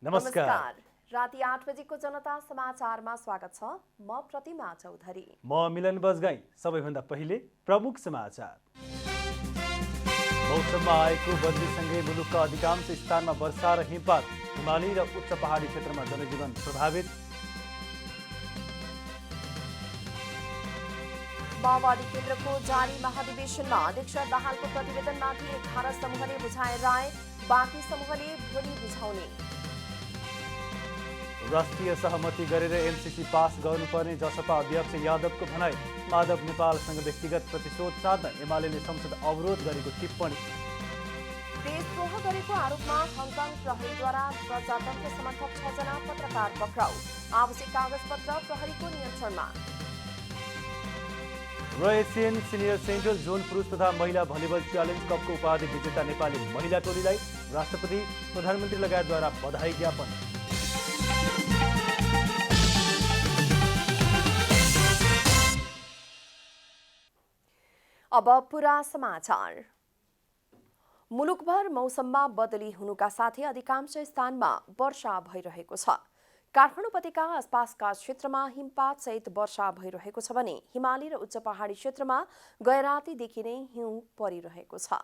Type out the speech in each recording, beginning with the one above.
नमस्कार। राति 8 बजेको जनता समाचारमा स्वागत छ। म प्रतिमा चौधरी। म मिलन बजगाई। सबैभन्दा पहिले प्रमुख समाचार। मौसममा आएको बदलीसँगै मुलुकका अधिकांश स्थानमा वर्षा र हिमपात, हिमाली र उच्च पहाडी क्षेत्रमा जनजीवन प्रभावित। माओवादी केन्द्रको जारी महाधिवेशनमा अध्यक्ष दाहालको प्रतिवेदनमाथि 18 समूहले बुझाए राय, बाँकी समूहले भोलि बुझाउने। राष्ट्रिय सहमति गरेर एमसीसी पास गर्नुपर्ने जसपा अध्यक्ष यादवको भनाई। माधव नेपालसँग व्यक्तिगत प्रतिशोध साध्न एमालेले संसद अवरोध गरेको टिप्पणी। देशद्रोह गरेको आरोपमा हङकङ प्रहरीद्वारा प्रजातन्त्र समर्थक 6 जना पत्रकार पक्राउ। आवश्यक कागजपत्र प्रहरीको नियन्त्रणमा। र एसियन सिनियर सेन्ट्रल जोन पुरुष तथा महिला भलिबल च्यालेन्ज कपको उपाधि विजेता नेपाली महिला टोलीलाई राष्ट्रपति, प्रधानमन्त्री लगायतद्वारा बधाई ज्ञापन। अब पुरा समाचार। मुलुकभर मौसममा बदली हुनुका साथै अधिकांश स्थानमा वर्षा भइरहेको छ। काठमाडौँ उपत्यका आसपासका क्षेत्रमा हिमपात सहित वर्षा भइरहेको छ भने हिमाली र उच्च पहाडी क्षेत्रमा गैरातीदेखि नै हिउँ परिरहेको छ।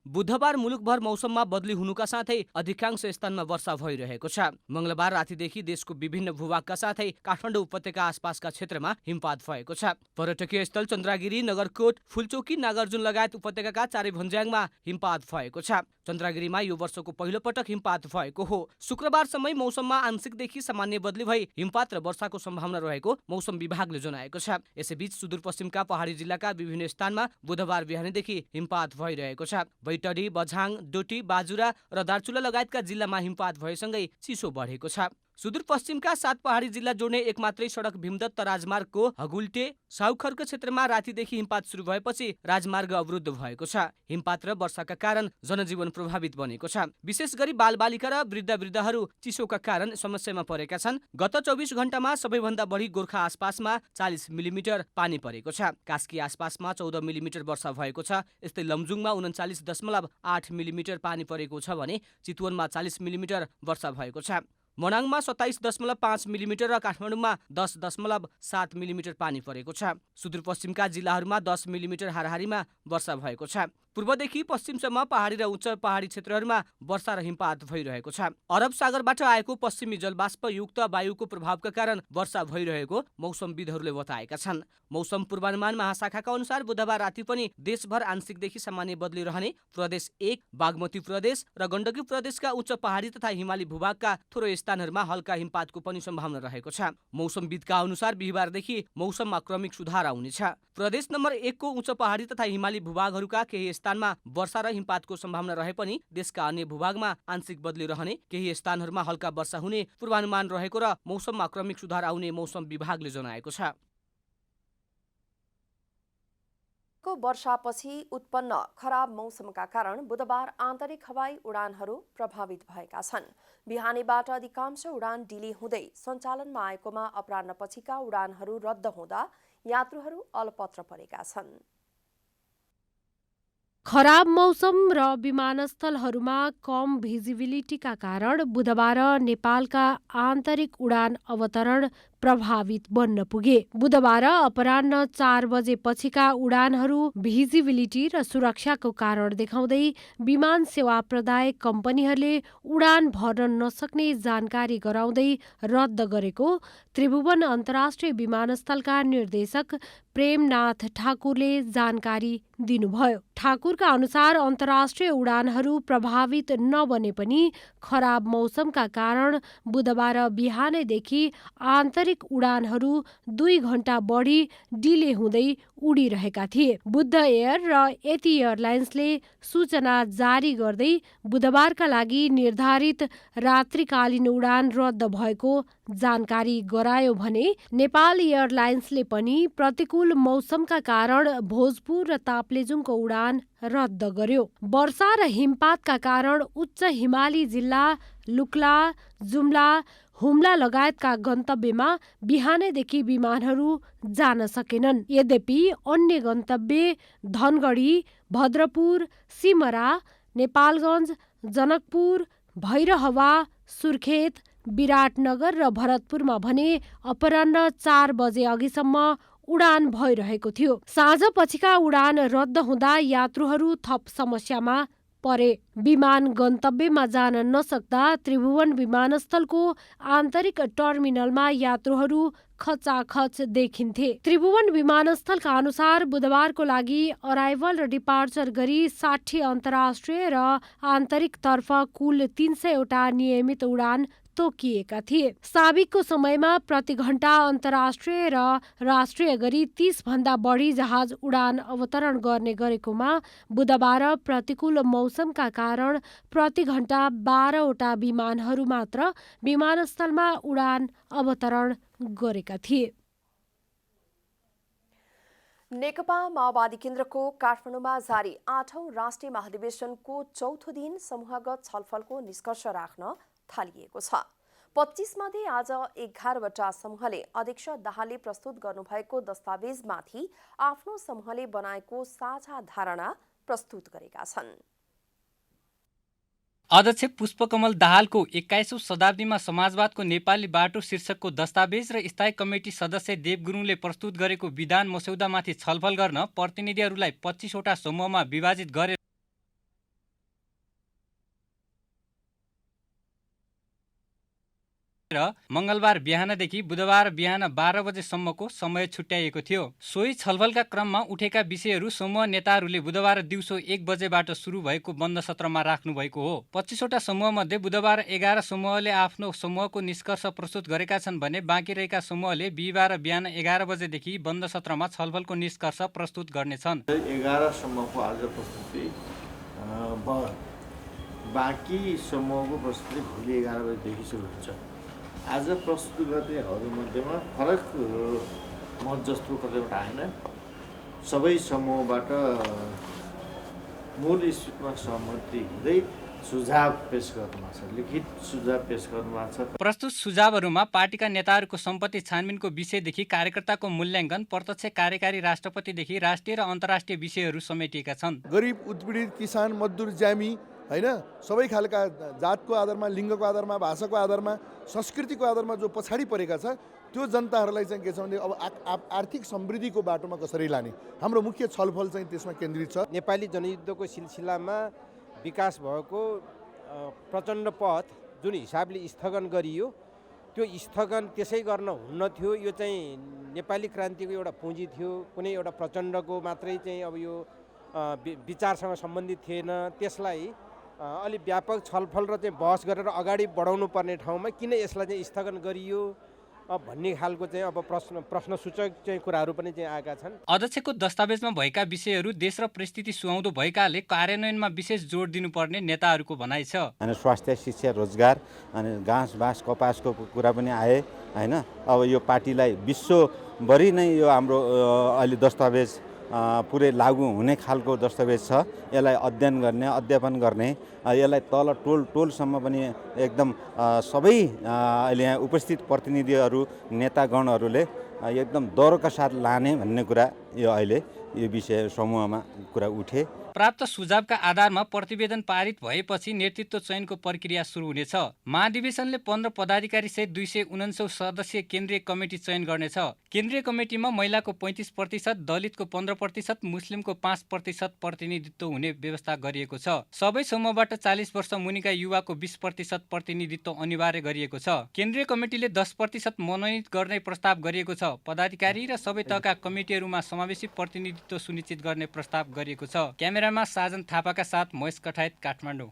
बुधबार मुलुकभर मौसममा बदली हुनुका साथै अधिकांश स्थानमा वर्षा भइरहेको छ। मंगलबार रातिदेखि देशको विभिन्न भूभागका साथै काठमाडौँ उपत्यका आसपासका क्षेत्रमा हिमपात भएको छ। पर्यटकीय स्थल चन्द्रागिरी, नगरकोट, फुलचोकी, नागार्जुन लगायत उपत्यकाका चारै भन्ज्याङमा हिमपात भएको छ। चन्द्रागिरीमा यो वर्षको पहिलो पटक हिमपात भएको हो। शुक्रबारसम्मै मौसममा आंशिकदेखि सामान्य बदली भई हिमपात र वर्षाको सम्भावना रहेको मौसम विभागले जनाएको छ। यसैबीच सुदूरपश्चिमका पहाडी जिल्लाका विभिन्न स्थानमा बुधबार बिहानैदेखि हिमपात भइरहेको छ। बैतडी, बझाङ, डोटी, बाजुरा र दार्चुला लगायतका जिल्लामा हिमपात भएसँगै चिसो बढेको छ। सुदूरपश्चिमका 7 पहाडी जिल्ला जोड्ने एकमात्रै सडक भीमदत्त राजमार्गको हगुल्टे साउखर्क क्षेत्रमा रातिदेखि हिमपात सुरु भएपछि राजमार्ग अवरुद्ध भएको छ। हिमपात र वर्षाका कारण जनजीवन प्रभावित बनेको छ। विशेष गरी बालबालिका र वृद्धहरू चिसोका कारण समस्यामा परेका छन्। गत 24 घण्टामा सबैभन्दा बढी गोर्खा आसपासमा 40 मिलिमिटर पानी परेको छ। कास्की आसपासमा 14 मिलिमिटर वर्षा भएको छ। यस्तै लमजुङमा 39.8 मिलिमिटर पानी परेको छ भने चितवनमा 40 मिलिमिटर वर्षा भएको छ। मनाङमा 27.5 मिलिमिटर र काठमाडौँमा 10.7 मिलिमिटर पानी परेको छ। सुदूरपश्चिमका जिल्लाहरूमा 10 मिलिमिटर हाराहारीमा वर्षा भएको छ। पूर्वदेखि पश्चिमसम्म पहाडी र उच्च पहाडी क्षेत्रहरूमा वर्षा र हिमपात भइरहेको छ। अरब सागरबाट आएको पश्चिमी जलबाष्प युक्त वायुको प्रभावका कारण वर्षा भइरहेको मौसमविदहरूले बताएका छन्। मौसम पूर्वानुमान महाशाखाका अनुसार बुधबार राति पनि देशभर आंशिकदेखि सामान्य बदली रहने। प्रदेश 1, बागमती प्रदेश र गण्डकी प्रदेशका उच्च पहाडी तथा हिमाली भूभागका थोरै स्थानहरूमा हल्का हिमपातको पनि सम्भावना रहेको छ। मौसमविदका अनुसार बिहिबारदेखि मौसममा क्रमिक सुधार आउनेछ। प्रदेश नम्बर 1 को उच्च पहाडी तथा हिमाली भूभागहरूका केही स्थानमा वर्षा र हिमपातको सम्भावना रहे पनि देशका अन्य भूभागमा आंशिक बदली रहने, केही स्थानहरूमा हल्का वर्षा हुने पूर्वानुमान रहेको र मौसममा क्रमिक सुधार आउने मौसम विभागले जनाएको छ। वर्षापछि उत्पन्न खराब मौसमका कारण बुधबार आन्तरिक हवाई उडानहरू प्रभावित भएका छन्। बिहानैबाट अधिकांश उडान डिले हुँदै सञ्चालनमा आएकोमा अपराह्नपछिका उडानहरू रद्द हुँदा यात्रुहरू अलपत्र परेका छन्। खराब मौसम र विमानस्थलहरूमा कम भिजिबिलिटीका कारण बुधबार नेपालका आन्तरिक उडान अवतरण प्रभावित बन्न पुगे। बुधबार अपराह्न 4 बजेपछिका उडानहरू भिजिबिलिटी र सुरक्षाको कारण देखाउँदै विमान सेवा प्रदायक कम्पनीहरूले उडान भर्न नसक्ने जानकारी गराउँदै रद्द गरेको त्रिभुवन अन्तर्राष्ट्रिय विमानस्थलका निर्देशक प्रेमनाथ ठाकुरले जानकारी दिनुभयो। ठाकुरका अनुसार अन्तर्राष्ट्रिय उडानहरू प्रभावित नबने पनि खराब मौसमका कारण बुधबार बिहानैदेखि आन्तरिक उडानहरू 2 घण्टा बढी डिले हुँदै उडिरहेका थिए। बुद्ध एयर र यति एयरलाइन्सले सूचना जारी गर्दै बुधबारका लागि निर्धारित रात्रिकालीन उडान रद्द भएको जानकारी गरायो भने नेपाल एयरलाइन्सले पनि प्रतिकूल मौसमका कारण भोजपुर र ताप्लेजुङको उडान रद्द गर्यो। वर्षा र हिमपातका कारण उच्च हिमाली जिल्ला लुक्ला, जुम्ला, हुम्ला लगायतका गन्तव्यमा बिहानैदेखि विमानहरू जान सकेनन्। यद्यपि अन्य गन्तव्य धनगढी, भद्रपुर, सिमरा, नेपालगञ्ज, जनकपुर, भैरहवा, सुर्खेत, विराटनगर र भरतपुरमा भने अपराह्न 4 बजे अघिसम्म उडान भइरहेको थियो। साँझपछिका उडान रद्द हुँदा यात्रुहरू थप समस्यामा परे। विमान गन्तव्यमा जान नसक्दा त्रिभुवन विमानस्थलको आन्तरिक टर्मिनलमा यात्रुहरू खचाखच देखिन्थे। त्रिभुवन विमानस्थलका अनुसार बुधबारको लागि अराइभल र डिपार्चर गरी 60 अन्तर्राष्ट्रिय र आन्तरिकतर्फ कुल 300वटा नियमित उडान तोकिएका थिए। साबिकको समयमा प्रति घण्टा अन्तर्राष्ट्रिय र राष्ट्रिय गरी 30 भन्दा बढी जहाज उडान अवतरण गर्ने गरेकोमा बुधबार प्रतिकूल मौसमका कारण प्रति घण्टा 12वटा विमानहरू मात्र विमानस्थलमा उडान अवतरण गरेका थिए। नेकपा माओवादी केन्द्रको काठमाडौँमा जारी 8औं राष्ट्रिय महाधिवेशनको चौथो दिन समूहगत छलफलको निष्कर्ष राख्न थालिएको छ। 25 मध्ये आज 11वटा समूहले अध्यक्ष दाहालले प्रस्तुत गर्नुभएको दस्तावेजमाथि आफ्नो समूहले बनाएको साझा धारणा प्रस्तुत गरेका छन्। अध्यक्ष पुष्पकमल दाहालको 21औं शताब्दीमा समाजवादको नेपाली बाटो शीर्षकको दस्तावेज र स्थायी कमिटी सदस्य देव गुरुङले प्रस्तुत गरेको विधान मस्यौदामाथि छलफल गर्न प्रतिनिधिहरूलाई 25वटा समूहमा विभाजित गरे र मंगलबार बिहानदेखि बुधबार बिहान 12 बजेसम्मको समय छुट्याइएको थियो। सोही छलफलका क्रममा उठेका विषयहरू समूह नेताहरूले बुधबार दिउँसो 1 बजेबाट सुरु भएको बन्द सत्रमा राख्नु भएको हो। 25वटा समूहमध्ये बुधबार 11 समूहले आफ्नो समूहको निष्कर्ष प्रस्तुत गरेका छन् भने बाँकी रहेका समूहले बिहिबार बिहान 11 बजेदेखि बन्द सत्रमा छलफलको निष्कर्ष प्रस्तुत गर्नेछन्। 11 सम्मको आज प्रस्तुति बाँकी समूहको प्रस्तुति भोलि 11 बजेदेखि सुरु हुन्छ। आज प्रस्तुत गर्नेहरूमध्येमा फरक मत जस्तो कतैबाट आएन। सबै समूहबाट मूल स्थितिमा सहमति हुँदै सुझाव पेश गर्नुभएको छ, लिखित सुझाव पेश गर्नुभएको छ। प्रस्तुत सुझावहरूमा पार्टीका नेताहरूको सम्पत्ति छानबिनको विषयदेखि कार्यकर्ताको मूल्याङ्कन, प्रत्यक्ष कार्यकारी राष्ट्रपतिदेखि राष्ट्रिय र अन्तर्राष्ट्रिय विषयहरू समेटिएका छन्। गरिब, उत्पीडित, किसान, मजदुर, ज्यामी हैन सबै खालका जातको आधारमा, लिङ्गको आधारमा, भाषाको आधारमा, संस्कृतिको आधारमा जो पछाडि परेका छ त्यो जनताहरूलाई चाहिँ के छ भने अब आर्थिक समृद्धिको बाटोमा कसरी लाने, हाम्रो मुख्य छलफल चाहिँ त्यसमा केन्द्रित छ। नेपाली जनयुद्धको सिलसिलामा विकास भएको प्रचण्ड पथ जुन हिसाबले स्थगन गरियो त्यो स्थगन त्यसै गर्न हुन्न थियो। यो चाहिँ नेपाली क्रान्तिको एउटा पुँजी थियो, कुनै एउटा प्रचण्डको मात्रै चाहिँ अब यो विचारसँग सम्बन्धित थिएन। त्यसलाई अलि व्यापक छलफल र चाहिँ बहस गरेर अगाडि बढाउनु पर्ने ठाउँमा किन यसलाई चाहिँ स्थगन गरियो भन्ने खालको चाहिँ अब प्रश्नसूचक चाहिँ कुराहरू पनि चाहिँ आएका छन्। अध्यक्षको दस्तावेजमा भएका विषयहरू देश र परिस्थिति सुहाउँदो भएकाले कार्यान्वयनमा विशेष जोड दिनुपर्ने नेताहरूको भनाइ छ। अनि स्वास्थ्य, शिक्षा, रोजगार अनि घाँस बाँस कपासको कुरा पनि आए हैन। अब यो पार्टीलाई विश्वभरि नै यो हाम्रो अहिले दस्तावेज पुरै लागू हुने खालको दस्तावेज छ। यसलाई अध्ययन गर्ने, अध्यापन गर्ने, यसलाई तल टोलसम्म पनि एकदम सबै अहिले यहाँ उपस्थित प्रतिनिधिहरू, नेतागणहरूले एकदम दौरका साथ लाने भन्ने कुरा यो अहिले यो विषय समूहमा कुरा उठे। प्राप्त सुझावका आधारमा प्रतिवेदन पारित भएपछि नेतृत्व चयनको प्रक्रिया सुरु हुनेछ। महाधिवेशनले 15 पदाधिकारी सहित 249 सदस्यीय केन्द्रीय कमिटी चयन गर्नेछ। केन्द्रीय कमिटीमा महिलाको 35%, दलितको 15%, मुस्लिमको 5% प्रतिनिधित्व हुने व्यवस्था गरिएको छ। सबै समूहबाट 40 वर्ष मुनिका युवाको 20% प्रतिनिधित्व अनिवार्य गरिएको छ। केन्द्रीय कमिटीले 10% मनोनित गर्ने प्रस्ताव गरिएको छ। पदाधिकारी र सबै तहका कमिटीहरूमा समावेशी प्रतिनिधित्व सुनिश्चित गर्ने प्रस्ताव गरिएको छ। क्यामेरामा साजन थापाका साथ महेश कठायत, काठमाडौँ।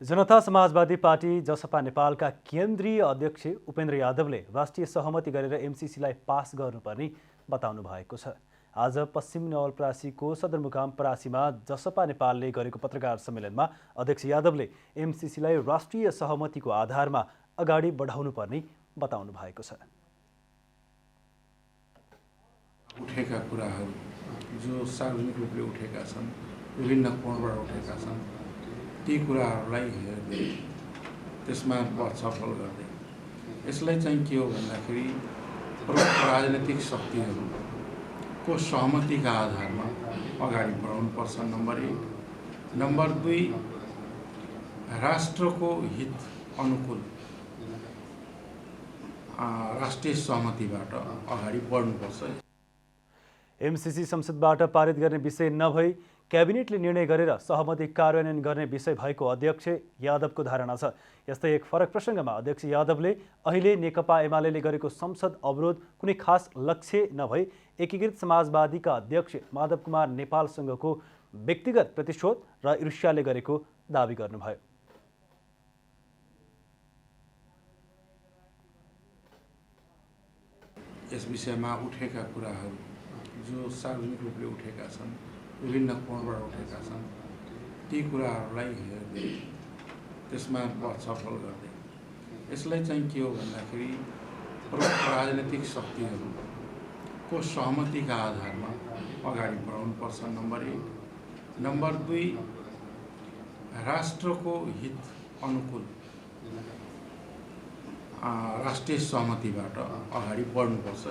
जनता समाजवादी पार्टी जसपा नेपालका केन्द्रीय अध्यक्ष उपेन्द्र यादवले राष्ट्रिय सहमति गरेर एमसीसीलाई पास गर्नुपर्ने बताउनु भएको छ। आज पश्चिम नवलपरासीको सदरमुकाम परासीमा जसपा नेपालले गरेको पत्रकार सम्मेलनमा अध्यक्ष यादवले एमसीसीलाई राष्ट्रिय सहमतिको आधारमा अगाडि बढाउनुपर्ने बताउनु भएको छ। उठेका कुराहरू जो सार्वजनिक रूपले उठेका छन्, विभिन्न कोणबाट उठेका छन्, ती कुराहरूलाई हेर्दै त्यसमा छलफल गर्दै यसलाई चाहिँ के हो भन्दाखेरि प्रमुख राजनैतिक शक्तिहरूको सहमतिका आधारमा अगाडि बढाउनुपर्छ, नम्बर 1। नम्बर 2, राष्ट्रको हित अनुकूल राष्ट्रिय सहमतिबाट अगाडि बढ्नुपर्छ। एमसिसी संसदबाट पारित गर्ने विषय नभई क्याबिनेटले निर्णय गरेर सहमति कार्यान्वयन गर्ने विषय भएको अध्यक्ष यादवको धारणा छ। यस्तै एक फरक प्रसङ्गमा अध्यक्ष यादवले अहिले नेकपा एमाले गरेको संसद अवरोध कुनै खास लक्ष्य नभई एकीकृत समाजवादीका अध्यक्ष माधव कुमार नेपालसँगको व्यक्तिगत प्रतिशोध र ईर्ष्याले गरेको दावी गर्नुभयो। यस विषयमा उठेका कुराहरू जो सार्वजनिक रूपले उठेका छन्, विभिन्न कोणबाट उठेका छन्, ती कुराहरूलाई हेर्दै त्यसमा छलफल गर्दै यसलाई चाहिँ के हो भन्दाखेरि प्रमुख राजनैतिक शक्तिहरूको सहमतिका आधारमा अगाडि बढाउनुपर्छ, नम्बर 1। नम्बर 2, राष्ट्रको हित अनुकूल राष्ट्रिय सहमतिबाट अगाडि बढ्नुपर्छ।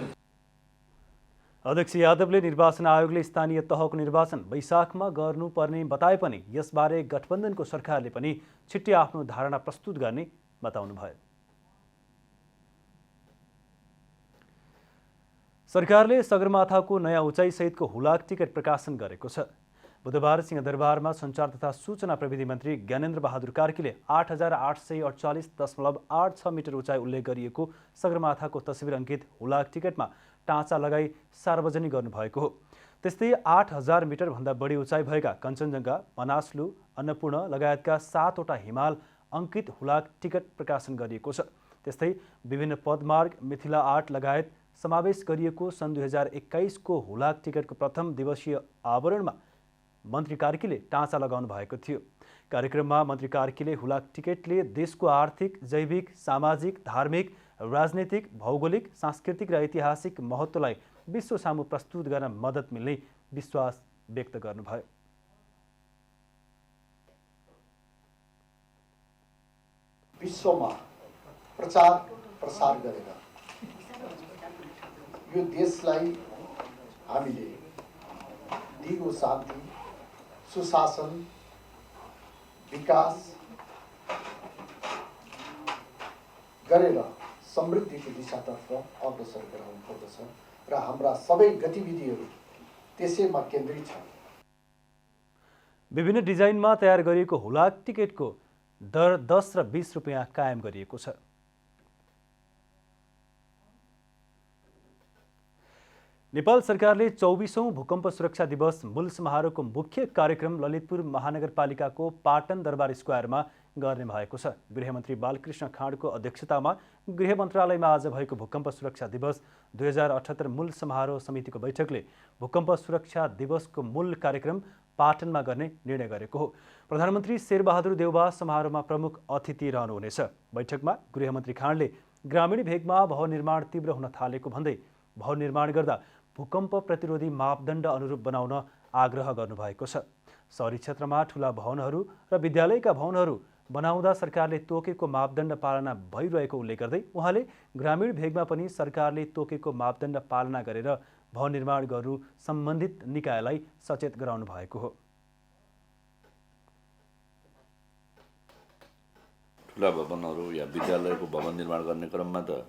अध्यक्ष यादवले निर्वाचन आयोगले स्थानीय तहको निर्वाचन वैशाखमा गर्नुपर्ने बताए पनि यसबारे गठबन्धनको सरकारले पनि छिट्टै आफ्नो धारणा प्रस्तुत गर्ने बताउनुभयो। सरकारले सगरमाथाको नयाँ उचाइसहितको हुलाक टिकट प्रकाशन गरेको छ। बुधबार सिंहदरबारमा सञ्चार तथा सूचना प्रविधि मन्त्री ज्ञानेन्द्र बहादुर कार्कीले 8848.86 मिटर उचाइ उल्लेख गरिएको सगरमाथाको तस्बिर अङ्कित हुलाक टिकटमा टाँचा लगाई सार्वजनिक गर्नुभएको हो। त्यस्तै 8000 मिटरभन्दा बढी उचाइ भएका कञ्चनजङ्घा, मनासलु, अन्नपूर्ण लगायतका 7वटा हिमाल अङ्कित हुलाक टिकट प्रकाशन गरिएको छ। त्यस्तै विभिन्न पदमार्ग, मिथिला आर्ट लगायत समावेश गरिएको सन् 2021 को हुलाक टिकटको प्रथम दिवसीय आवरणमा मन्त्री कार्कीले टाँचा लगाउनु भएको थियो। कार्यक्रममा मन्त्री कार्कीले हुलाक टिकटले देशको आर्थिक, जैविक, सामाजिक, धार्मिक, राजनैतिक, भौगोलिक, सांस्कृतिक र ऐतिहासिक महत्त्वलाई विश्व सामु प्रस्तुत गर्न मद्दत मिल्ने विश्वास व्यक्त गर्नुभयो। विश्वमा प्रचार प्रसार गरेर यो देशलाई हामीले दिगो शान्ति, सुशासन, विकास गरेर समृद्धिको दिशातर्फ अग्रसर गराउनु पर्दछ र हाम्रा सबै गतिविधिहरू त्यसैमा केन्द्रित छन्। विभिन्न डिजाइनमा तयार गरिएको हुलाक टिकटको दर 10 र 20 रुपियाँ कायम गरिएको छ। नेपाल सरकारले 24औं भूकम्प सुरक्षा दिवस मूल समारोहको मुख्य कार्यक्रम ललितपुर महानगरपालिकाको पाटन दरबार स्क्वायरमा गर्ने भएको छ। गृहमन्त्री बालकृष्ण खाँडको अध्यक्षतामा गृह मन्त्रालयमा आज भएको भूकम्प सुरक्षा दिवस 2078 मूल समारोह समितिको बैठकले भूकम्प सुरक्षा दिवसको मूल कार्यक्रम पाटनमा गर्ने निर्णय गरेको हो। प्रधानमन्त्री शेरबहादुर देउबा समारोहमा प्रमुख अतिथि रहनुहुनेछ। बैठकमा गृहमन्त्री खाँडले ग्रामीण भेगमा भवन निर्माण तीव्र हुन थालेको भन्दै भवन निर्माण गर्दा भूकम्प प्रतिरोधी मापदण्ड अनुरूप बनाउन आग्रह गर्नुभएको छ। शहरी क्षेत्रमा ठूला भवनहरू र विद्यालयका भवनहरू बनाउँदा सरकारले तोकेको मापदण्ड पालना भइरहेको उल्लेख गर्दै उहाँले ग्रामीण भेगमा पनि सरकारले तोकेको मापदण्ड पालना गरेर भवन निर्माण गर्नु सम्बन्धित निकायलाई सचेत गराउनु भएको हो। ठुला भवनहरू या विद्यालयको भवन निर्माण गर्ने क्रममा त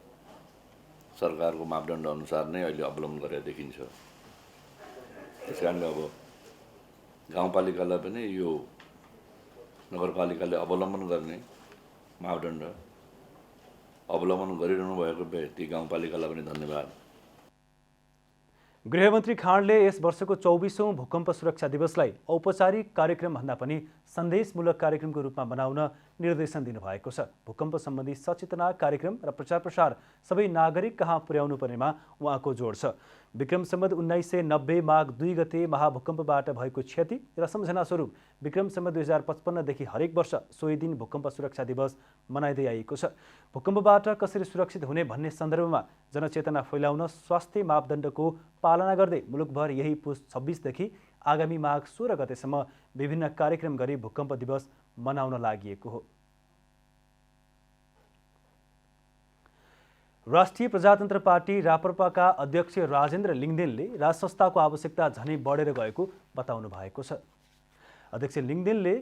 सरकारको मापदण्ड अनुसार नै अहिले अवलम्बन गरेर देखिन्छ। त्यस कारणले अब गाउँपालिकालाई पनि यो नगरपालिकाले अवलम्बन गर्ने मापदण्ड अवलम्बन गरिरहनु भएको ती गाउँपालिकालाई पनि धन्यवाद। गृहमन्त्री खाँडले यस वर्षको 24औं भूकम्प सुरक्षा दिवसलाई औपचारिक कार्यक्रम भन्दा पनि सन्देशमूलक कार्यक्रमको रूपमा बनाउन निर्देशन दिनुभएको छ। भूकम्प सम्बन्धी सचेतना कार्यक्रम र प्रचार प्रसार सबै नागरिक कहाँ पुर्याउनु पर्नेमा उहाँको जोड छ। विक्रम सम्वत 1990 माघ 2 गते महाभूकम्पबाट भएको क्षति र सम्झना स्वरूप विक्रम सम्वत 2055 देखि हरेक वर्ष सोही दिन भूकम्प सुरक्षा दिवस मनाइँदै आइएको छ। भूकम्पबाट कसरी सुरक्षित हुने भन्ने सन्दर्भमा जनचेतना फैलाउन स्वास्थ्य मापदण्डको पालना गर्दै मुलुकभर यही पुस 26 देखि आगामी माघ 16 गतेसम्म विभिन्न कार्यक्रम गरी भूकम्प दिवस मनाउन लागिएको हो। राष्ट्रिय प्रजातन्त्र पार्टी राप्रपाका अध्यक्ष राजेन्द्र लिङदेनले राजसंस्थाको आवश्यकता झनै बढेर गएको बताउनु भएको छ। अध्यक्ष लिङदेनले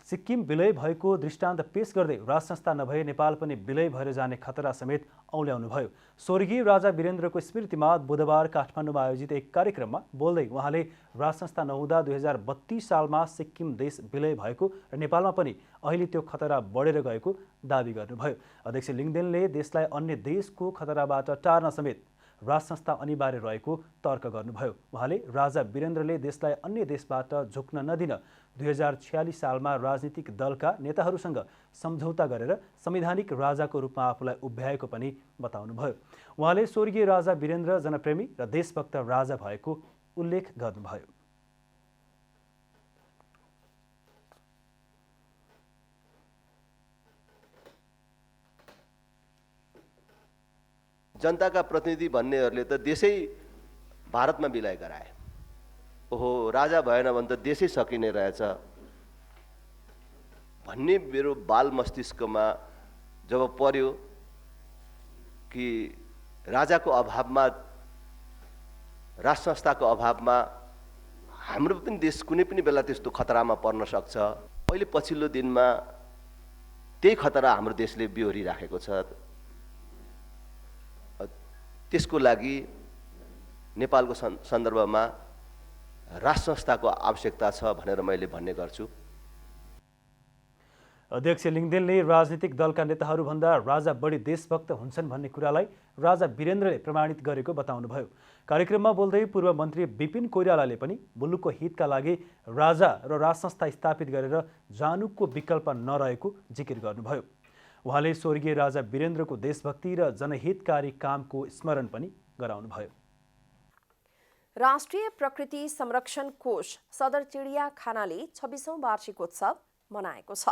सिक्किम विलय भएको दृष्टान्त पेश गर्दै राज संस्था नभए नेपाल पनि विलय भएर जाने खतरा समेत औल्याउनुभयो। स्वर्गीय राजा वीरेन्द्रको स्मृतिमा बुधबार काठमाडौँमा आयोजित एक कार्यक्रममा बोल्दै उहाँले राज संस्था नहुँदा 2032 सालमा सिक्किम देश विलय भएको र नेपालमा पनि अहिले त्यो खतरा बढेर गएको दावी गर्नुभयो। अध्यक्ष लिङदेनले देशलाई अन्य देशको खतराबाट टार्न समेत राज संस्था अनिवार्य रहेको तर्क गर्नुभयो। उहाँले राजा वीरेन्द्रले देशलाई अन्य देशबाट झुक्न नदिन 2046 सालमा राजनीतिक दलका नेताहरूसँग सम्झौता गरेर संवैधानिक राजाको रूपमा आफूलाई उभ्याएको पनि बताउनुभयो। उहाँले स्वर्गीय राजा वीरेन्द्र जनप्रेमी र देशभक्त राजा भएको उल्लेख गर्नुभयो। जनताका प्रतिनिधि भन्नेहरूले त देशै भारतमा विलय गराए। ओहो, राजा भएन भने त देशै सकिने रहेछ भन्ने मेरो बाल मस्तिष्कमा जब पर्यो कि राजाको अभावमा, राज संस्थाको अभावमा हाम्रो पनि देश कुनै पनि बेला त्यस्तो खतरामा पर्न सक्छ। अहिले पछिल्लो दिनमा त्यही खतरा हाम्रो देशले बिहोरिराखेको छ। त्यसको लागि नेपालको सन्दर्भमा राज संस्थाको आवश्यकता छ भनेर मैले भन्ने गर्छु। अध्यक्ष लिङदेनले राजनीतिक दलका नेताहरूभन्दा राजा बढी देशभक्त हुन्छन् भन्ने कुरालाई राजा वीरेन्द्रले प्रमाणित गरेको बताउनुभयो। कार्यक्रममा बोल्दै पूर्व मन्त्री विपिन कोइरालाले पनि मुलुकको हितका लागि राजा र राज संस्था स्थापित गरेर जानुको विकल्प नरहेको जिकिर गर्नुभयो। उहाँले स्वर्गीय राजा वीरेन्द्रको देशभक्ति र जनहितकारी कामको स्मरण पनि गराउनुभयो। राष्ट्रिय प्रकृति संरक्षण कोष सदर चिडियाखानाले 26औं वार्षिकोत्सव मनाएको छ।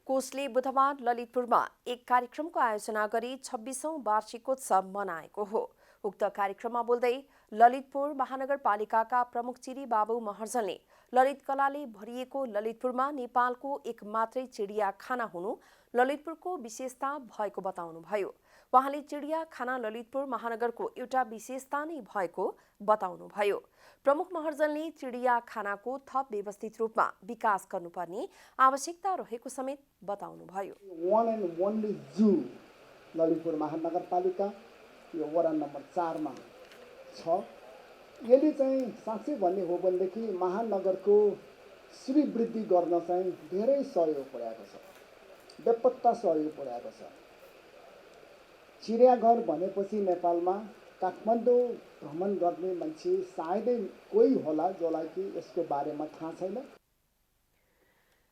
कोषले बुधबार ललितपुरमा एक कार्यक्रमको आयोजना गरी 26औं वार्षिकोत्सव मनाएको हो। उक्त कार्यक्रममा बोल्दै ललितपुर महानगरपालिकाका प्रमुख चिरी बाबु महर्जनले ललित कलाले भरिएको ललितपुरमा नेपालको एक मात्रै चिडियाखाना हुनु ललितपुरको विशेषता भएको बताउनुभयो। उहाँले चिडियाखाना ललितपुर महानगरको एउटा विशेषता नै भएको बताउनुभयो। प्रमुख महर्जनले चिडियाखानाको थप व्यवस्थित रूपमा विकास गर्नुपर्ने आवश्यकता रहेको समेत बताउनुभयो। वान एन्ड ओन्ली जू ललितपुर महानगरपालिका यो वडा नम्बर 4 मा छ। यसले चाहिँ साँच्चै भन्ने हो भनेदेखि महानगरको श्रीवृद्धि गर्न चाहिँ धेरै सहयोग पुर्याएको छ, बेपत्ता सहयोग पुर्याएको छ। चिडियाघर भनेपछि नेपालमा काठमाडौँ भ्रमण गर्ने मान्छे सायदै कोही होला जसलाई कि यसको बारेमा थाहा छैन।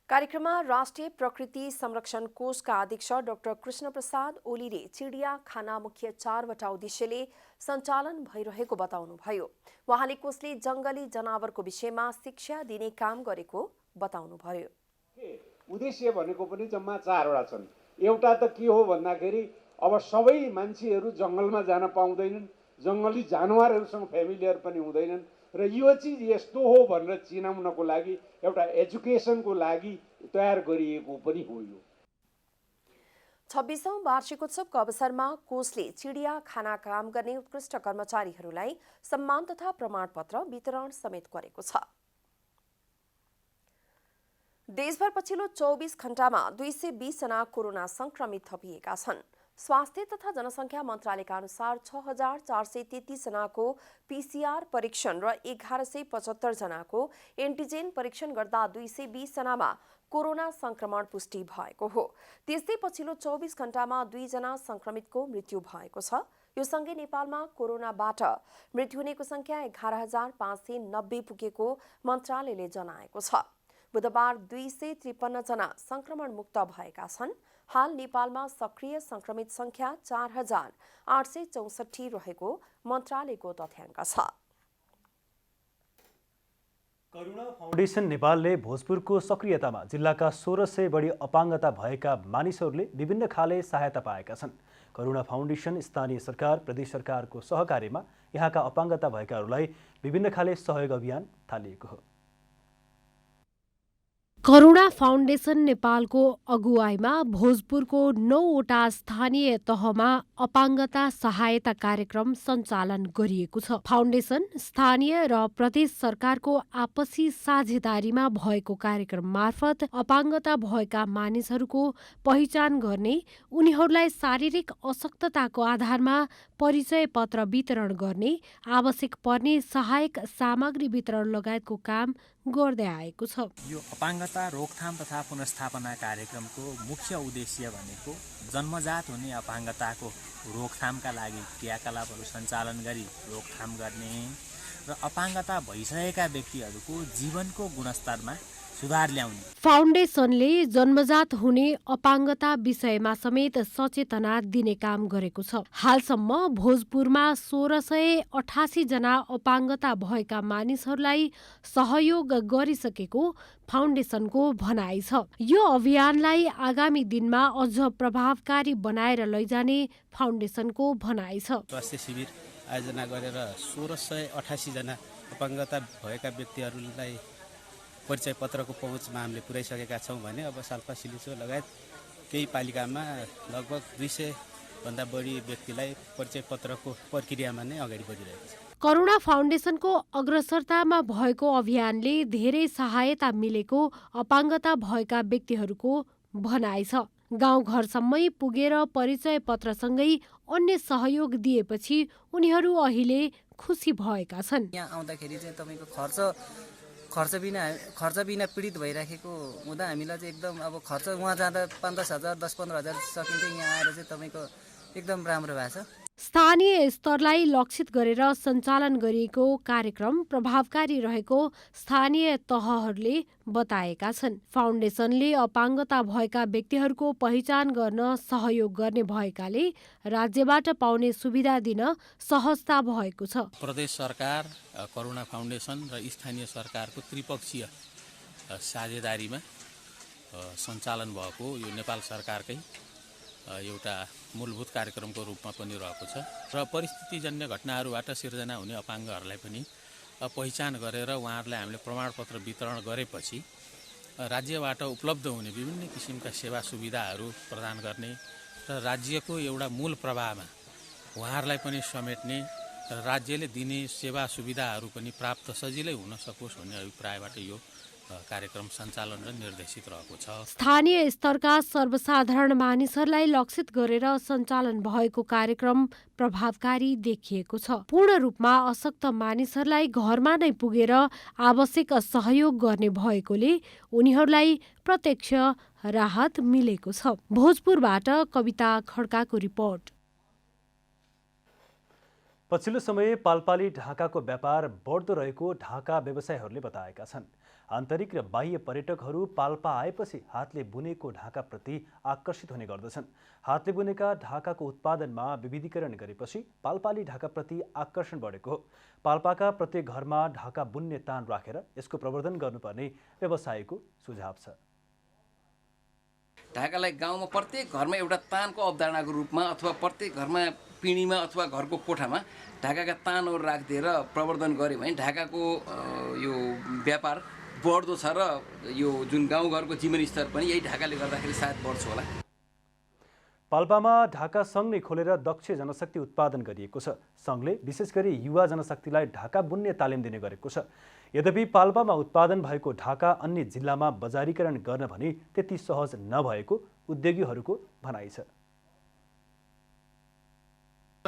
कार्यक्रममा राष्ट्रिय प्रकृति संरक्षण कोषका अध्यक्ष डाक्टर कृष्णप्रसाद ओलीले चिडियाखाना मुख्य 4वटा उद्देश्यले सञ्चालन भइरहेको बताउनुभयो। उहाँले कोषले जंगली जनावरको विषयमा शिक्षा दिने काम गरेको बताउनुभयो। उद्देश्य भनेको पनि जम्मा 4वटा छन्। एउटा त के हो भन्दाखेरि अब सबै मान्छेहरू जंगलमा जान पाउँदैनन्, जंगली जानवरहरूसँग फ्यामिलियर पनि हुँदैनन् र यो चिज यस्तो हो भनेर चिनाउनको लागि एउटा एजुकेसनको लागि तयार गरिएको पनि हो। यो 26औं वार्षिकोत्सवको अवसरमा कोषले चिडियाखाना काम गर्ने उत्कृष्ट कर्मचारीहरूलाई सम्मान तथा प्रमाणपत्र वितरण समेत गरेको छ। देशभर पछिल्लो 24 घण्टामा 220 जना कोरोना संक्रमित थपिएका छन्। स्वास्थ्य तथा जनसङ्ख्या मन्त्रालयका अनुसार 6433 जनाको पीसीआर परीक्षण र 1175 जनाको एन्टिजेन परीक्षण गर्दा 220 जनामा कोरोना संक्रमण पुष्टि भएको हो। त्यस्तै पछिल्लो 24 घण्टामा 2 जना संक्रमितको मृत्यु भएको छ। यो सँगै नेपालमा कोरोनाबाट मृत्यु हुनेको संख्या 11590 पुगेको मन्त्रालयले जनाएको छ। बुधबार 253 जना संक्रमण मुक्त भएका छन्। हाल नेपालमा सक्रिय संक्रमित संख्या 4864 रहेको मन्त्रालयको तथ्याङ्क छ। करुणा फाउन्डेसन नेपालले भोजपुरको सक्रियतामा जिल्लाका 1600 बढी अपाङ्गता भएका मानिसहरूले विभिन्न खाले सहायता पाएका छन्। करुणा फाउन्डेसन स्थानीय सरकार, प्रदेश सरकारको सहकार्यमा यहाँका अपाङ्गता भएकाहरूलाई विभिन्न खाले सहयोग अभियान थालिएको हो। करुणा फाउन्डेसन नेपालको अगुवाईमा भोजपुरको 9वटा स्थानीय तहमा अपाङ्गता सहायता कार्यक्रम सञ्चालन गरिएको छ। फाउन्डेसन स्थानीय र प्रदेश सरकारको आपसी साझेदारीमा भएको कार्यक्रम मार्फत अपाङ्गता भएका मानिसहरूको पहिचान गर्ने, उनीहरूलाई शारीरिक अशक्तताको आधारमा परिचय पत्र वितरण गर्ने, आवश्यक पर्ने सहायक सामग्री वितरण लगायतको काम गर्दै आएको छ। यो अपाङ्गता रोकथाम तथा पुनर्स्थापना कार्यक्रमको मुख्य उद्देश्य भनेको जन्मजात हुने अपाङ्गताको रोकथामका लागि क्रियाकलापहरू सञ्चालन गरी रोकथाम गर्ने र अपाङ्गता भइसकेका व्यक्तिहरूको जीवनको गुणस्तरमा सुधार ल्याउने। फाउन्डेसनले जन्मजात हुने अपाङ्गता विषयमा समेत सचेतना दिने काम गरेको छ। हालसम्म भोजपुरमा 1688 जना अपाङ्गता भएका मानिसहरूलाई सहयोग गरिसकेको फाउन्डेसनको भनाइ छ। यो अभियानलाई आगामी दिनमा अझ प्रभावकारी बनाएर लैजाने फाउन्डेसनको भनाइ छ। स्वास्थ्य शिविर आयोजना गरेर 1688 जना अपाङ्गता भएका व्यक्तिहरूलाई परिचय पत्रको पहुँचमा हामीले पुर्याइसकेका छौँ भने अब साल्पा सिलिचो लगायत केही पालिकामा लगभग 200 भन्दा बढी व्यक्तिलाई परिचय पत्रको प्रक्रियामा नै अगाडि बढिरहेको छ। करुणा फाउन्डेसनको अग्रसरतामा भएको अभियानले धेरै सहायता मिलेको अपाङ्गता भएका व्यक्तिहरूको भनाइ छ। गाउँघरसम्मै पुगेर परिचय पत्रसँगै अन्य सहयोग दिएपछि उनीहरू अहिले खुसी भएका छन्। यहाँ आउँदाखेरि चाहिँ तपाईँको खर्च बिना पीडित भइराखेको हुँदा हामीलाई चाहिँ एकदम अब खर्च वहाँ जाँदा 5-10 हजार 10-15 हजार सकिन्थ्यो, यहाँ आएर चाहिँ तपाईँको एकदम राम्रो भएको छ। स्थानीय स्तरलाई लक्षित गरेर सञ्चालन गरिएको कार्यक्रम प्रभावकारी रहेको स्थानीय तहहरूले बताएका छन्। फाउन्डेसनले अपाङ्गता भएका व्यक्तिहरूको पहिचान गर्न सहयोग गर्ने भएकाले राज्यबाट पाउने सुविधा दिन सहजता भएको छ। प्रदेश सरकार, करुणा फाउन्डेसन र स्थानीय सरकारको त्रिपक्षीय साझेदारीमा सञ्चालन भएको यो नेपाल सरकारकै एउटा मूलभूत कार्यक्रमको रूपमा पनि रहेको छ र परिस्थितिजन्य घटनाहरूबाट सिर्जना हुने अपाङ्गहरूलाई पनि पहिचान गरेर उहाँहरूलाई हामीले प्रमाणपत्र वितरण गरेपछि राज्यबाट उपलब्ध हुने विभिन्न किसिमका सेवा सुविधाहरू प्रदान गर्ने र राज्यको एउटा मूल प्रवाहमा उहाँहरूलाई पनि समेट्ने र राज्यले दिने सेवा सुविधाहरू पनि प्राप्त सजिलै हुन सकोस् भन्ने अभिप्रायबाट यो कार्यक्रम सञ्चालन र निर्देशित रहेको छ। स्थानीय स्तरका सर्वसाधारण मानिसहरूलाई लक्षित गरेर सञ्चालन भएको कार्यक्रम प्रभावकारी देखिएको छ। पूर्ण रूपमा अशक्त मानिसहरूलाई घरमा नै पुगेर आवश्यक सहयोग गर्ने भएकोले उनीहरूलाई प्रत्यक्ष राहत मिलेको छ। भोजपुरबाट कविता खड्काको रिपोर्ट। पछिल्लो समय पाल्पाली ढाकाको व्यापार बढ्दो रहेको ढाका व्यवसायीहरूले बताएका छन्। आन्तरिक र बाह्य पर्यटकहरू पाल्पा आएपछि हातले बुनेको ढाकाप्रति आकर्षित हुने गर्दछन्। हातले बुनेका ढाकाको उत्पादनमा विविधीकरण गरेपछि पाल्पाली ढाकाप्रति आकर्षण बढेको हो। पाल्पाका प्रत्येक घरमा ढाका बुन्ने तान राखेर यसको प्रवर्धन गर्नुपर्ने व्यवसायीको सुझाव छ। ढाकालाई गाउँमा प्रत्येक घरमा एउटा तानको अवधारणाको रूपमा अथवा प्रत्येक घरमा पिँढीमा अथवा घरको कोठामा ढाकाका तानहरू राखिदिएर प्रवर्धन गऱ्यो भने ढाकाको यो व्यापार बढ्दो छ र यो जुन गाउँघरको जीवनस्तर पनि यही ढाकाले गर्दाखेरि सायद बढ्छ होला। पाल्पामा ढाका सङ्घ नै खोलेर दक्ष जनशक्ति उत्पादन गरिएको छ। सङ्घले विशेष गरी युवा जनशक्तिलाई ढाका बुन्ने तालिम दिने गरेको छ। यद्यपि पाल्पामा उत्पादन भएको ढाका अन्य जिल्लामा बजारीकरण गर्न भने त्यति सहज नभएको उद्योगीहरूको भनाइ छ।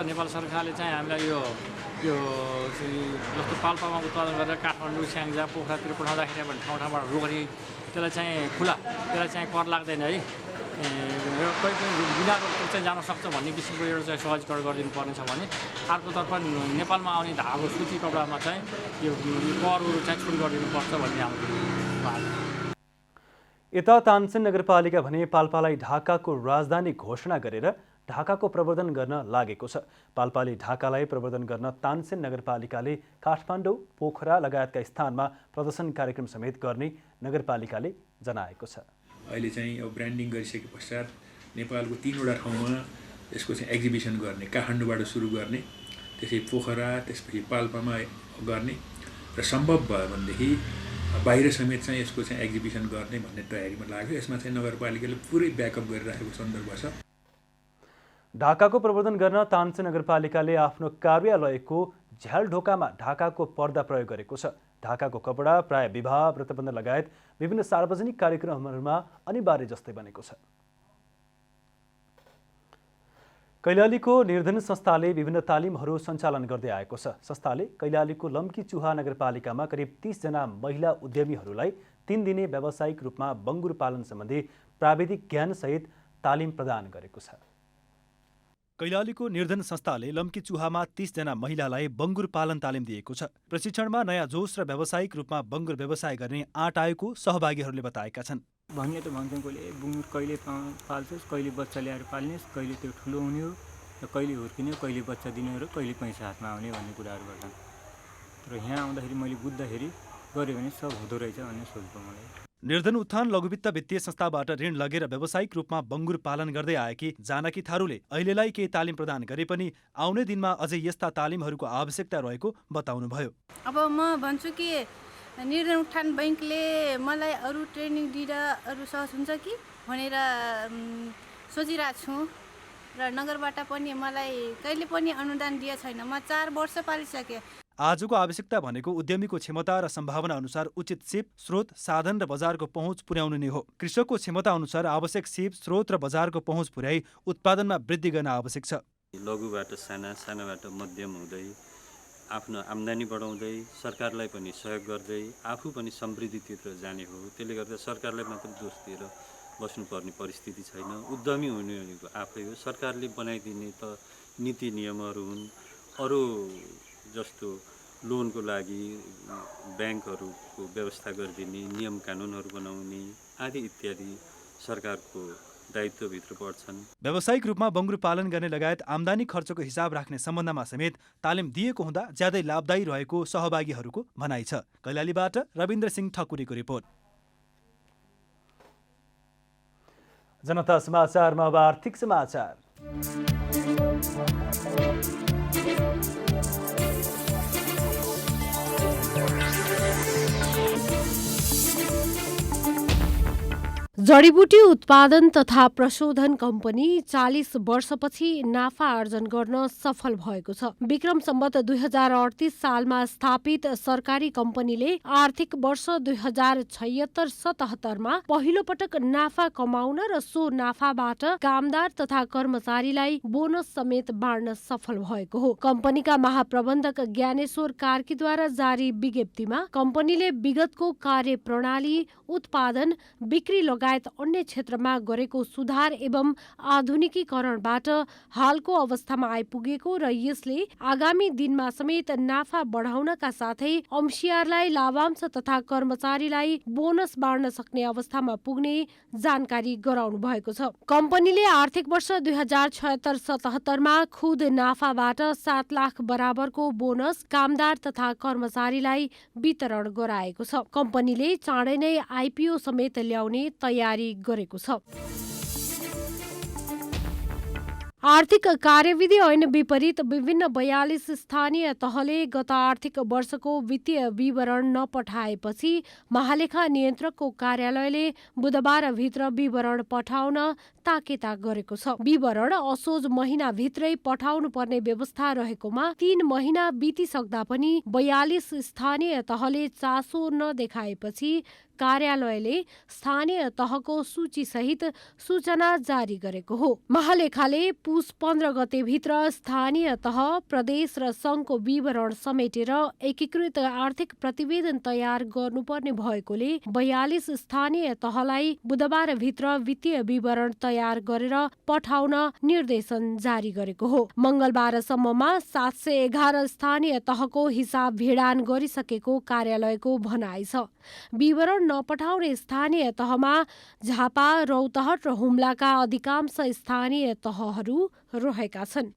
नेपाल सरकारले चाहिँ हामीलाई यो जस्तो पाल्पामा उत्पादन गरेर काठमाडौँ, स्याङ्जा, पोखरातिर पठाउँदाखेरि भने ठाउँ ठाउँबाट रोगरी त्यसलाई चाहिँ खुला, त्यसलाई चाहिँ कर लाग्दैन है, कोही पनि बिना रोगको चाहिँ जान सक्छ भन्ने किसिमको एउटा चाहिँ सहजीकरण गरिदिनु पर्ने छ भने अर्कोतर्फ नेपालमा आउने धागो सुती कपडामा चाहिँ यो करहरू चाहिँ छुट गरिदिनुपर्छ भन्ने हाम्रो। यता तानसेन नगरपालिका भने पाल्पालाई ढाकाको राजधानी घोषणा गरेर ढाकाको प्रवर्धन गर्न लागेको छ। पाल्पाली ढाकालाई प्रवर्धन गर्न तानसेन नगरपालिकाले काठमाडौँ, पोखरा लगायतका स्थानमा प्रदर्शन कार्यक्रम समेत गर्ने नगरपालिकाले जनाएको छ। अहिले चाहिँ अब ब्रान्डिङ गरिसके पश्चात नेपालको 3वटा ठाउँमा यसको चाहिँ एक्जिबिसन गर्ने, काठमाडौँबाट सुरु गर्ने, त्यसै पोखरा, त्यसपछि पाल्पामा गर्ने र सम्भव भयो भनेदेखि बाहिर समेत चाहिँ यसको चाहिँ एक्जिबिसन गर्ने भन्ने तयारीमा लाग्यो। यसमा चाहिँ नगरपालिकाले पुरै ब्याकअप गरिरहेको सन्दर्भ छ। ढाकाको प्रवर्धन गर्न तानसेन नगरपालिकाले आफ्नो कार्यालयको झ्यालढोकामा ढाकाको पर्दा प्रयोग गरेको छ। ढाकाको कपडा प्राय विवाह, व्रतबन्ध लगायत विभिन्न सार्वजनिक कार्यक्रमहरूमा अनिवार्य जस्तै बनेको छ। कैलालीको निर्धन संस्थाले विभिन्न तालिमहरू सञ्चालन गर्दै आएको छ। संस्थाले कैलालीको लम्की चुहा नगरपालिकामा करिब 30 जना महिला उद्यमीहरूलाई 3 दिने व्यावसायिक रूपमा बङ्गुर पालन सम्बन्धी प्राविधिक ज्ञानसहित तालिम प्रदान गरेको छ। कैलालीको निर्धन संस्थाले लम्की चुहामा 30 जना महिलालाई बङ्गुर पालन तालिम दिएको छ। प्रशिक्षणमा नयाँ जोस र व्यावसायिक रूपमा बङ्गुर व्यवसाय गर्ने आँट आएको सहभागीहरूले बताएका छन्। भन्ने त भन्छन् कहिले बङ्गुर कहिले पाल्छस्, कहिले बच्चा ल्याएर पाल्नेस्, कहिले त्यो ठुलो हुने हो र कहिले हुर्किने हो, कहिले बच्चा दिने हो र कहिले पैसा हातमा आउने भन्ने कुराहरू गर्छन्। तर यहाँ आउँदाखेरि मैले बुझ्दाखेरि गऱ्यो भने सब हुँदो रहेछ भन्ने सोच्यो मलाई। निर्धन उत्थान लघुवित्त वित्तीय संस्थाबाट ऋण लगेर व्यावसायिक रूपमा बङ्गुर पालन गर्दै आएकी जानकी थारूले अहिलेलाई केही तालिम प्रदान गरे पनि आउने दिनमा अझै यस्ता तालिमहरूको आवश्यकता रहेको बताउनुभयो। अब म भन्छु कि निर्धन उत्थान बैङ्कले मलाई अरू ट्रेनिङ दिँदा अरू सहज हुन्छ कि भनेर सोचिरहेको छु र नगरबाट पनि मलाई कहिले पनि अनुदान दिए छैन। म 4 वर्ष पालिसकेँ। आजको आवश्यकता भनेको उद्यमीको क्षमता र सम्भावना अनुसार उचित सिप, स्रोत, साधन र बजारको पहुँच पुर्याउनु नै हो। कृषकको क्षमता अनुसार आवश्यक सिप, स्रोत र बजारको पहुँच पुर्याई उत्पादनमा वृद्धि गर्न आवश्यक छ। लघुबाट साना, सानाबाट मध्यम हुँदै आफ्नो आम्दानी बढाउँदै सरकारलाई पनि सहयोग गर्दै आफू पनि समृद्धितिर जाने हो। त्यसले गर्दा सरकारलाई मात्र दोष दिएर बस्नुपर्ने परिस्थिति छैन। उद्यमी हुने भनेको आफै हो। सरकारले बनाइदिने त नीति नियमहरू हुन्। अरू जस्तो लोनको लागि ब्याङ्कहरूको व्यवस्था गरिदिने, नियम कानुनहरू बनाउने आदि इत्यादि सरकारको दायित्वभित्र पर्छन्। व्यावसायिक रूपमा बङ्गुर पालन गर्ने लगायत आम्दानी खर्चको हिसाब राख्ने सम्बन्धमा समेत तालिम दिएको हुँदा ज्यादै लाभदायी रहेको सहभागीहरूको भनाइ छ। कैलालीबाट रविन्द्र सिंह ठकुरीको रिपोर्ट। जनता समाचारमा अब आर्थिक समाचार। जडीबुटी उत्पादन तथा प्रशोधन कम्पनी 40 वर्षपछि नाफा आर्जन गर्न सफल भएको छ। विक्रम सम्वत 2038 सालमा स्थापित सरकारी कम्पनीले आर्थिक वर्ष 2076-77 मा पहिलो पटक नाफा कमाउन र सो नाफाबाट कामदार तथा कर्मचारीलाई बोनस समेत बाँड्न सफल भएको हो। कम्पनीका महाप्रबन्धक ज्ञानेश्वर कार्कीद्वारा जारी विज्ञप्तिमा कम्पनीले विगतको कार्यप्रणाली, उत्पादन, बिक्री लगायत अन्य क्षेत्रमा गरेको सुधार एवं आधुनिकीकरणबाट हालको अवस्थामा आइपुगेको र यसले आगामी दिनमा समेत नाफा बढाउनका साथै अंशियारलाई लाभांश तथा कर्मचारीलाई बोनस बाँड्न सक्ने अवस्थामा पुग्ने जानकारी गराउनु भएको छ। कम्पनीले आर्थिक वर्ष 2076-77 मा खुद नाफाबाट 7 लाख बराबरको बोनस कामदार तथा कर्मचारीलाई वितरण गराएको छ। कम्पनीले चाँडै नै आइपिओ समेत ल्याउने तयारी गरेको छ। आर्थिक कार्यविधि ऐन विपरीत विभिन्न 42 स्थानीय तहले गत आर्थिक वर्षको वित्तीय विवरण नपठाएपछि महालेखा नियन्त्रकको कार्यालयले बुधबारभित्र विवरण पठाउन ताकेता गरेको छ। विवरण असोज महिनाभित्रै पठाउनु पर्ने व्यवस्था रहेकोमा 3 महिना बितिसक्दा पनि 42 स्थानीय तहले चासो नदेखाएपछि कार्यालयले स्थानीय तहको सूचीसहित सूचना जारी गरेको हो। महालेखाले पुस 15 गतेभित्र स्थानीय तह, प्रदेश र सङ्घको विवरण समेटेर एकीकृत आर्थिक प्रतिवेदन तयार गर्नुपर्ने भएकोले 42 स्थानीय तहलाई बुधबारभित्र वित्तीय विवरण तयार गरेर पठाउन निर्देशन जारी गरेको हो। मङ्गलबारसम्ममा 711 स्थानीय तहको हिसाब भिडान गरिसकेको कार्यालयको भनाइ छ। विवरण नपठाउने स्थानीय तहमा झापा, रौतहट र हुम्लाका अधिकांश स्थानीय तहहरू रहेका छन्।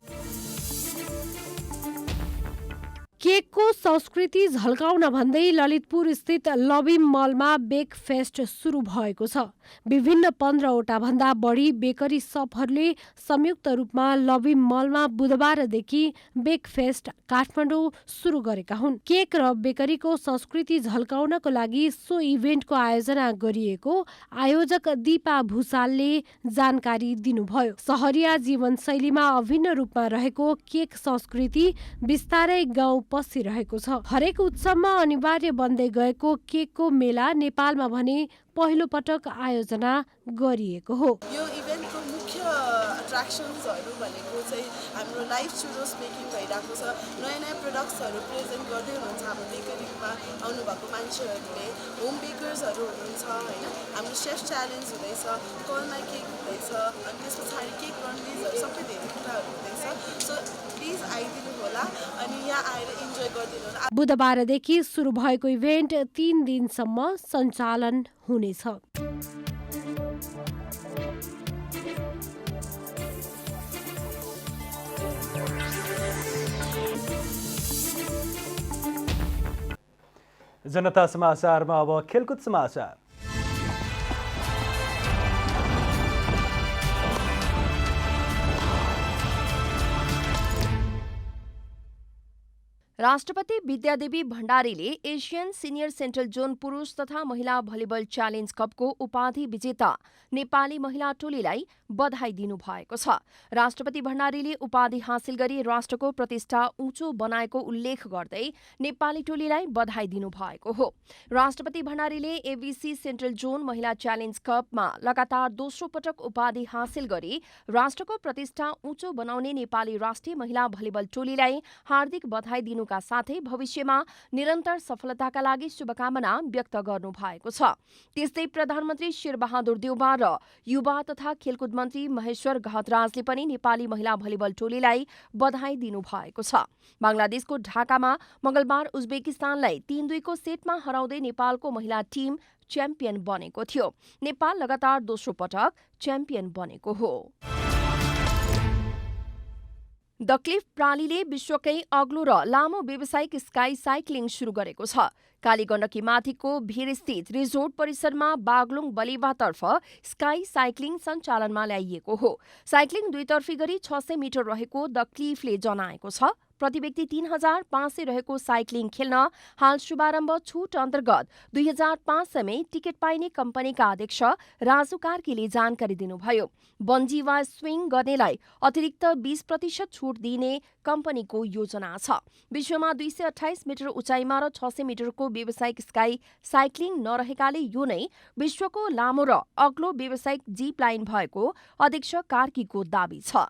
केकको संस्कृति झल्काउन भन्दै ललितपुर स्थित लभिम मलमा बेक फेस्ट सुरु भएको छ। विभिन्न 15वटा भन्दा बढी बेकरी सपहरूले संयुक्त रूपमा लभिम मलमा बुधबारदेखि बेक फेस्ट काठमाडौँ सुरु गरेका हुन्। केक र बेकरीको संस्कृति झल्काउनको लागि सो इभेन्टको आयोजना गरिएको आयोजक दीपा भूषालले जानकारी दिनुभयो। सहरिया जीवनशैलीमा अभिन्न रूपमा रहेको केक संस्कृति बिस्तारै गाउँ पसिरहेको छ। हरेक उत्सवमा अनिवार्य बन्दै गएको केकको मेला नेपालमा भने पहिलो पटक आयोजना गरिएको हो। यो इभेन्टको मुख्य एट्र्याक्सन्सहरू भनेको चाहिँ हाम्रो लाइभ चुरोस मेकिङ भइरहेको छ। नयाँ नयाँ प्रडक्ट्सहरू प्रेजेन्ट गर्दै हुनुहुन्छ हाम्रो बेकरीमा आउनुभएको मान्छेहरूले। होम बेकर्सहरू हुनुहुन्छ होइन। हाम्रो सेफ च्यालेन्ज हुँदैछ, कलमा केक हुँदैछ, अनि त्यस पछाडि केक रनवेजहरू सबै धेरै कुराहरू हुँदैछ। सो प्लिज आइदिनु होला अनि यहाँ आएर इन्जोय गरिदिनु होला। बुधबारदेखि सुरु भएको इभेन्ट 3 दिनसम्म सञ्चालन हुनेछ। जनता समाचारमा अब खेलकुद समाचार। राष्ट्रपति विद्यादेवी भण्डारीले एसियन सिनियर सेन्ट्रल जोन पुरुष तथा महिला भलिबल च्यालेन्ज कपको उपाधि विजेता नेपाली महिला टोलीलाई बधाई दिनुभएको छ। राष्ट्रपति भण्डारीले उपाधि हासिल गरी राष्ट्रको प्रतिष्ठा उँचो बनाएको उल्लेख गर्दै नेपाली टोलीलाई बधाई दिनुभएको हो। राष्ट्रपति भण्डारीले एबीसी सेन्ट्रल जोन महिला च्यालेन्ज कपमा लगातार दोस्रो पटक उपाधि हासिल गरी राष्ट्रको प्रतिष्ठा उँचो बनाउने नेपाली राष्ट्रिय महिला भलिबल टोलीलाई हार्दिक बधाई दिनुका साथै भविष्यमा निरन्तर सफलताका लागि शुभकामना व्यक्त गर्नुभएको छ। त्यस्तै प्रधानमन्त्री शेरबहादुर देउबा र युवा तथा खेलकुद मन्त्री महेश्वर घतराजले पनि नेपाली महिला भलिबल टोलीलाई बधाई दिनुभएको छ। बङ्गलादेशको ढाकामा मंगलबार उज्बेकिस्तानलाई 3-2 को सेटमा हराउँदै नेपालको महिला टिम च्याम्पियन बनेको थियो। नेपाल लगातार दोस्रो पटक च्याम्पियन बनेको हो। द क्लिफ प्रालीले विश्वकै अग्लो र लामो व्यावसायिक स्काई साइक्लिङ सुरु गरेको छ। कालीगण्डकी माथिको भीरस्थित रिजोर्ट परिसरमा बागलुङ बलिवातर्फ स्काई साइक्लिङ सञ्चालनमा ल्याइएको हो। साइक्लिङ दुईतर्फी गरी 600 मिटर रहेको द क्लिफले जनाएको छ। प्रति व्यक्ति 3,500 रहेको साइक्लिङ खेल्न हाल शुभारम्भ छुट अन्तर्गत 2,500 टिकट पाइने कम्पनीका अध्यक्ष राजु कार्कीले जानकारी दिनुभयो। बन्जी वा स्विङ गर्नेलाई अतिरिक्त 20% छुट दिने कम्पनीको योजना छ। विश्वमा 228 मिटर उचाइमा र 600 मिटरको व्यावसायिक स्काई साइक्लिङ नरहेकाले यो नै विश्वको लामो र अग्लो व्यावसायिक जीप लाइन भएको अध्यक्ष कार्कीको दावी छ।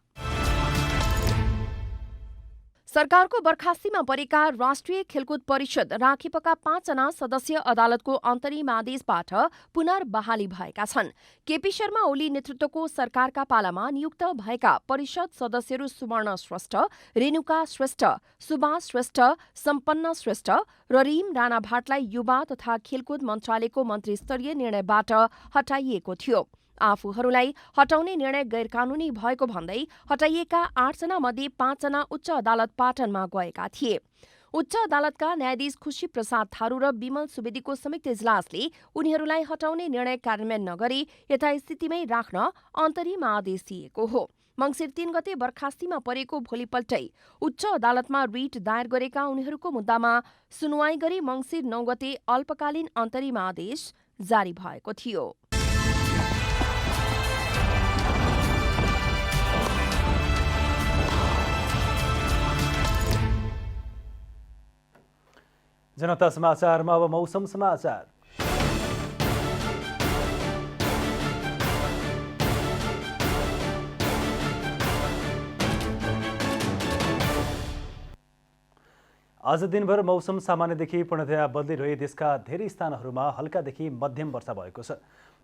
सरकारको बर्खास्तीमा परेका राष्ट्रिय खेलकुद परिषद राखेपका 5 जना सदस्यीय अदालतको अन्तरिम आदेशबाट पुनर्बहाली भएका छन्। केपी शर्मा ओली नेतृत्वको सरकारका पालामा नियुक्त भएका परिषद सदस्यहरू सुवर्ण श्रेष्ठ, रेणुका श्रेष्ठ, सुभाष श्रेष्ठ, सम्पन्न श्रेष्ठ र रिम राणा भाटलाई युवा तथा खेलकुद मन्त्रालयको मन्त्रीस्तरीय निर्णयबाट हटाइएको थियो। आफूहरूलाई हटाउने निर्णय गैरकानूनी भएको भन्दै हटाइएका 8 जना मध्ये 5 जना उच्च अदालत पाटनमा गएका थिए। उच्च अदालतका न्यायाधीश खुशी प्रसाद थारू र विमल सुवेदीको संयुक्त इजलासले उनीहरूलाई हटाउने निर्णय कार्यान्वयन नगरी यथास्थितिमै राख्न अन्तरिम आदेश दिएको हो। मङ्सिर 3 गते बर्खास्तीमा परेको भोलिपल्टै उच्च अदालतमा रिट दायर गरेका उनीहरूको मुद्दामा सुनवाई गरी मङ्सिर 9 गते अल्पकालीन अन्तरिम आदेश जारी भएको थियो। जनता समाचारमा अब मौसम समाचार। आज दिनभर मौसम सामान्यदेखि पूर्णतया बदलिरहे देशका धेरै स्थानहरूमा हल्कादेखि मध्यम वर्षा भएको छ।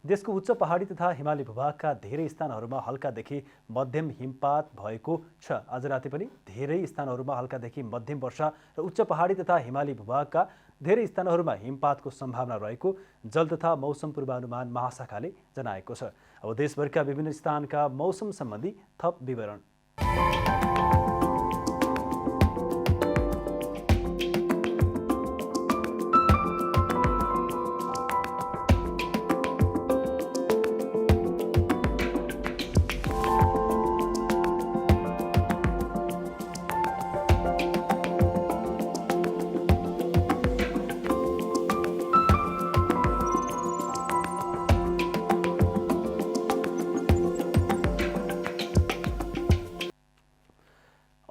देशको उच्च पहाडी तथा हिमाली भूभागका धेरै स्थानहरूमा हल्कादेखि मध्यम हिमपात भएको छ। आज राति पनि धेरै स्थानहरूमा हल्कादेखि मध्यम वर्षा र उच्च पहाडी तथा हिमाली भूभागका धेरै स्थानहरूमा हिमपातको सम्भावना रहेको जल तथा मौसम पूर्वानुमान महाशाखाले जनाएको छ। अब देशभरका विभिन्न स्थानका मौसम सम्बन्धी थप विवरण।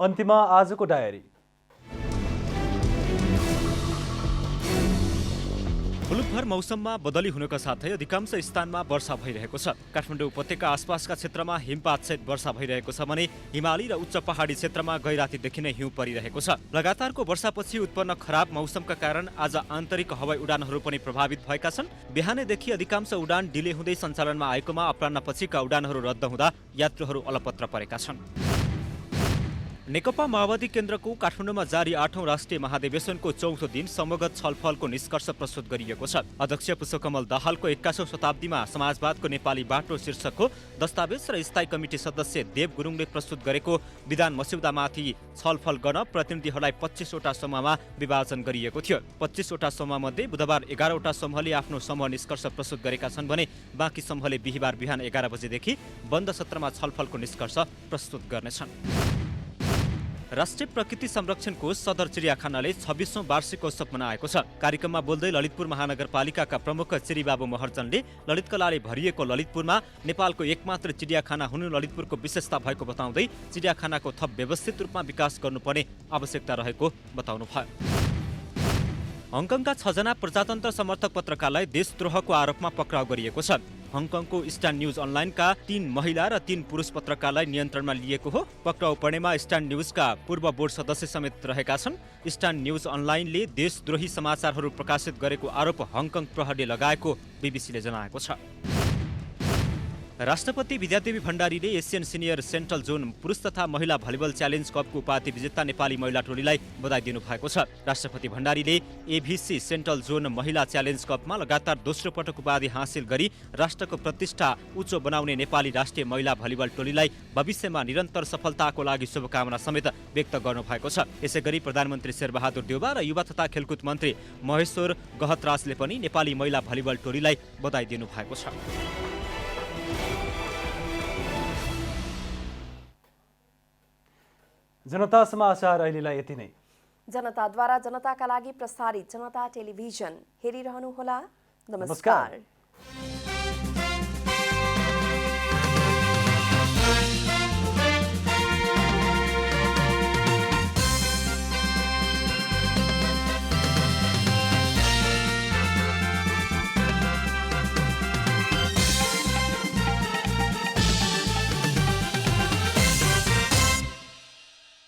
अन्त्यमा आजको डायरी। मुलुकभर मौसममा बदली हुनुका साथै अधिकांश स्थानमा वर्षा भइरहेको छ। काठमाडौँ उपत्यका आसपासका क्षेत्रमा हिमपातसहित वर्षा भइरहेको छ भने हिमाली र उच्च पहाडी क्षेत्रमा गैरातीदेखि नै हिउँ परिरहेको छ। लगातारको वर्षापछि उत्पन्न खराब मौसमका कारण आज आन्तरिक हवाई उडानहरू पनि प्रभावित भएका छन्। बिहानैदेखि अधिकांश उडान डिले हुँदै सञ्चालनमा आएकोमा अपराह्नपछिका उडानहरू रद्द हुँदा यात्रुहरू अलपत्र परेका छन्। नेकपा माओवादी केन्द्रको काठमाडौँमा जारी 8औं राष्ट्रिय महाधिवेशनको चौथो दिन समगत छलफलको निष्कर्ष प्रस्तुत गरिएको छ। अध्यक्ष पुष्पकमल दाहालको 21औं शताब्दीमा समाजवादको नेपाली बाटो शीर्षकको दस्तावेज र स्थायी कमिटी सदस्य देव गुरुङले प्रस्तुत गरेको विधान मस्यौदामाथि छलफल गर्न प्रतिनिधिहरूलाई 25 वटा समूहमा विभाजन गरिएको थियो। 25 वटा समूहमध्ये बुधबार 11 वटा समूहले आफ्नो समूह निष्कर्ष प्रस्तुत गरेका छन् भने बाँकी समूहले बिहिबार बिहान 11 बजेदेखि बन्द सत्रमा छलफलको निष्कर्ष प्रस्तुत गर्नेछन्। राष्ट्रिय प्रकृति संरक्षण कोष सदर चिडियाखानाले 26औं वार्षिकोत्सव मनाएको छ। कार्यक्रममा बोल्दै ललितपुर महानगरपालिकाका प्रमुख चिरीबाबु महर्जनले ललितकलाले भरिएको ललितपुरमा नेपालको एकमात्र चिडियाखाना हुनु ललितपुरको विशेषता भएको बताउँदै चिडियाखानाको थप व्यवस्थित रूपमा विकास गर्नुपर्ने आवश्यकता रहेको बताउनुभयो। हङकङका 6 जना प्रजातन्त्र समर्थक पत्रकारलाई देशद्रोहको आरोपमा पक्राउ गरिएको छ। हङकङको स्ट्यान्ड न्युज अनलाइनका 3 महिला र 3 पुरुष पत्रकारलाई नियन्त्रणमा लिएको हो। पक्राउ पर्नेमा स्ट्यान्ड न्युजका पूर्व बोर्ड सदस्य समेत रहेका छन्। स्ट्यान्ड न्युज अनलाइनले देशद्रोही समाचारहरू प्रकाशित गरेको आरोप हङकङ प्रहरीले लगाएको बीबीसीले जनाएको छ। राष्ट्रपति विद्यादेवी भण्डारीले एसियन सिनियर सेन्ट्रल जोन पुरुष तथा महिला भलिबल च्यालेन्ज कपको उपाधि विजेता नेपाली महिला टोलीलाई बधाई दिनुभएको छ। राष्ट्रपति भण्डारीले एभीसी सेन्ट्रल जोन महिला च्यालेन्ज कपमा लगातार दोस्रो पटक उपाधि हासिल गरी राष्ट्रको प्रतिष्ठा उच्च बनाउने नेपाली राष्ट्रिय महिला भलिबल टोलीलाई भविष्यमा निरन्तर सफलताको लागि शुभकामना समेत व्यक्त गर्नुभएको छ। यसैगरी प्रधानमन्त्री शेरबहादुर देउवा र युवा तथा खेलकुद मन्त्री महेश्वर गहतराजले पनि नेपाली महिला भलिबल टोलीलाई बधाई दिनुभएको छ। जनता समाचार अहिलेलाई यति नै। जनताद्वारा जनताका लागि प्रसारित जनता टेलिभिजन हेरिरहनुहोला। नमस्कार।